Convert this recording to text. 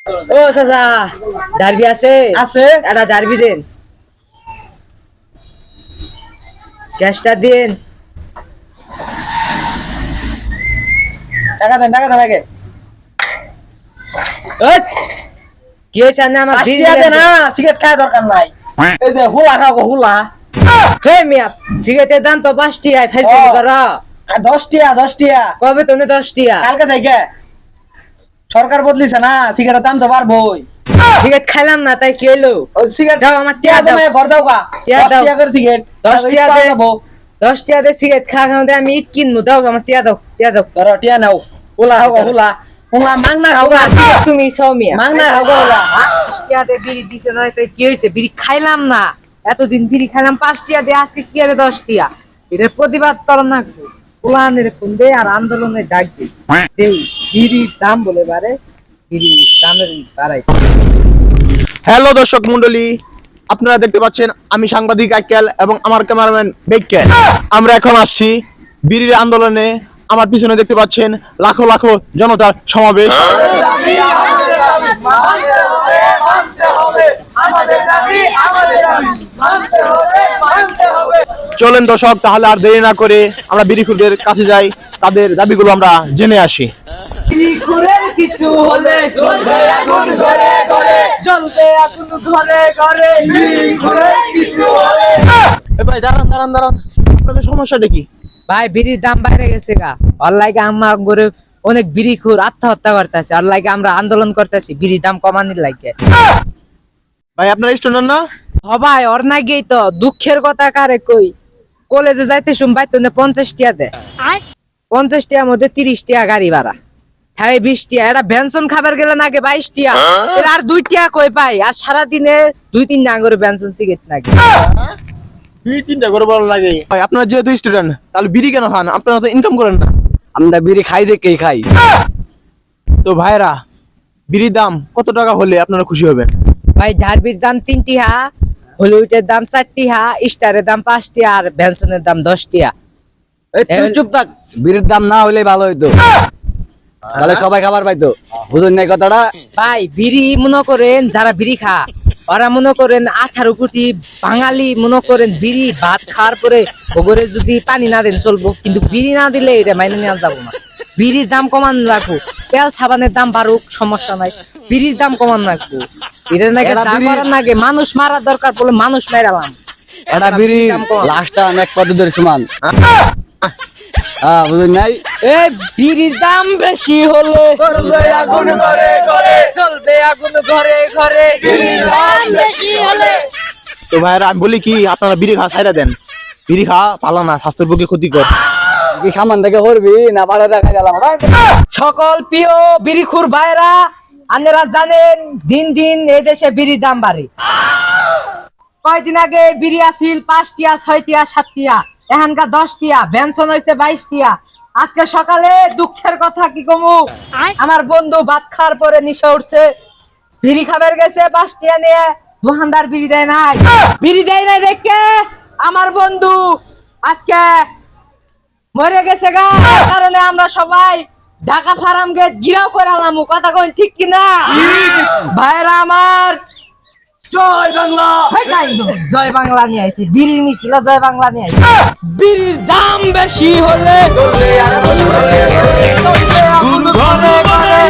ও চাচা ডারবি আছে আছে একটা ডারবি দেন, ক্যাশটা দিন। টাকা দেন আগে। এই কি হয়েছে না আমার বিড়ি পাঁচটিয়া দে দিলেন না, তো? সিগারেট খাওয়া দরকার নাই। এই যে হুলা খাও হুলা। হে মিয়া সিগারেটের দাম তো 5 টিয়া, ফাইজলামি করো। 10 টিয়া কবে তো 10 টিয়া? কালকে থেকে সরকার বদলিছে না, সিগারেটের দাম তো বাড়বই। সিগারেট খাইলাম না তাই কি হলো? ওই সিগারেট দাও আমার টিয়া দাও, জমায় ঘর দাও গা। টিয়া 10 দাও। টিয়া করে সিগারেট 10 টিয়া পাওয়া দে, যাবো। 10 টিয়া দে সিগারেট খাওয়া আমি ঈদ কিনবো। দাও আমার টিয়া দাও, টিয়া দাও। ধরো টিয়া নাও। হুলা খাও গা, হুলা হুলা মাংনা খাও গা। সিগারেট তুমি সও মিয়া। মাংনা খাও গা হুলা। 5 টিয়া দে বিড়ি দিছে না তাই কি হয়েছে? বিড়ি খাইলাম না, এতদিন বিড়ি খাইলাম 5 টিয়া দে, আজকে কি আরে 10 টিয়া? এটার প্রতিবাদ করো না, পুলানের ফোন দে আর আন্দোলনের ডাক দে। দেই বিড়ির দাম বলে বারে, বিড়ি দামের বাড়াই। হ্যালো দর্শক মন্ডলী, আপনারা দেখতে পাচ্ছেন আমি সাংবাদিক আইকেল এবং আমার ক্যামেরাম্যান বেক্কেল। আমরা এখন আসছি বিড়ির আন্দোলনে। আমার পিছনে দেখতে পাচ্ছেন লাখো লাখো জনতার সমাবেশ। চলেন দর্শক, তাহলে আর দেরি না করে আমরা বিড়িখুরদের কাছে যাই, তাদের দাবিগুলো আমরা জেনে আসি। বিড়িখুরের কিছু হলে জ্বলবে আগুন ঘরে ঘরে, জ্বলবে আগুন ঘরে ঘরে, বিড়িখুরের কিছু হলে। ভাই দাঁড়ান দাঁড়ান দাঁড়ান, আপনাদের সমস্যাটা কি? ভাই বিড়ির দাম বাইরে গেছে গা, ওর লাগে আমরা করে অনেক বিড়িখুর আত্মহত্যা করতেছে, ওর লাগে আমরা আন্দোলন করতেছি বিড়ির দাম কমানোর লাগে। ভাই আপনারা স্টুডেন্ট না? ভাই ওর নাগেই তো দুঃখের কথা কারে কই, কলেজে যাইতে শুনবাই তো 50 টিয়া দে, 50 টিয়ার মধ্যে 30 টিয়া গাড়ি ভাড়া, হ্যাঁ 20 টিয়া। এটা বেনসন খাবার গেলে নাকি 22 টিয়া, এর আর 2 টিয়া কই পাই? আর সারাদিনে 2-3 না করে বেনসন সিগারেট নাকি। 2-3টা করে ভালো লাগে। ভাই আপনারা যেহেতু স্টুডেন্ট, তাহলে বিড়ি কেন খান? আপনারা তো ইনকাম করেন না। আমরা বিড়ি খাই দেখেই খাই। তো ভাইরা, বিড়ির দাম কত টাকা হলে আপনারা খুশি হবেন? ভাই ডারবির দাম 3 টিয়া, হলিউডের দাম 4 টিয়া, স্টারের দাম 5 টিয়া আর বেনসনের দাম 10 টিয়া। এই তুই চুপ থাক, বিড়ির দাম না হলে ভালো হইতো, তাহলে সবাই খাবার পাইতো। বুঝুন নাই কথাটা? ভাই বিড়ি মনে করেন যারা বিড়ি খা, ওরা মনে করেন 18 কোটি বাঙালি মনে করেন বিড়ি ভাত খাওয়ার পরে ওগরে যদি পানি না দেন চলবো, কিন্তু বিড়ি না দিলে এটা মাইনে নেওয়া যাবো না। বিড়ির দাম কমান রাখবো, তেল সাবানের দাম বাড়ুক সমস্যা নাই, বিড়ির দাম কমান রাখবো। এটা নাকি এরা যা বিড়ি- করার নাকি মানুষ মারা দরকার পড়লে মানুষ মেরালাম। এটা বিড়ি লাস্টটা অনেক পদ্ধতির সমান। বুঝুন নাই? এ বিড়ির দাম বেশি হলে চলবে আগুন ঘরে ঘরে, চলবে আগুন ঘরে ঘরে, বিড়ির দাম বেশি হলে। তো ভাইরা আমি বলি কি, আপনারা বিড়ি খাওয়া ছাইড়া দেন। বিড়ি খাওয়া ভালো না, স্বাস্থ্যের পক্ষে ক্ষতিকর। কি সামান থেকে করবি না পারে দেখা গেলাম। সকল প্রিয় বিড়িখুর ভাইরা, আপনারা জানেন দিন দিন এই দেশে বিড়ির দাম বাড়ে। কয়দিন আগে বিড়ি আসিল 5 টিয়া 6 টিয়া 7 টিয়া, এখানকার 10 টিয়া, বেনসন হয়েছে 22 টিয়া। আজকে সকালে দুঃখের কথা কি কমু, আমার বন্ধু ভাত খাওয়ার পরে নিশা উঠছে, বিড়ি খাবার গেছে 5 টিয়া নিয়ে, দোকানদার বিড়ি দেয় নাই, বিড়ি দেয় নাই দেখে আমার বন্ধু আজকে মরে গেছে গা। এর কারণে আমরা সবাই ঢাকা ফার্ম গেট ঘিরাও করে আলাম। কথা কই ঠিক কিনা ভাইরা আমার? জয় বাংলা। জয় বাংলা নিয়ে আইছি, বিড়ির মিছিল জয় বাংলা নিয়ে আইছি। বিড়ির দাম বেশি হলে চলবে আগুন ঘরে ঘরে,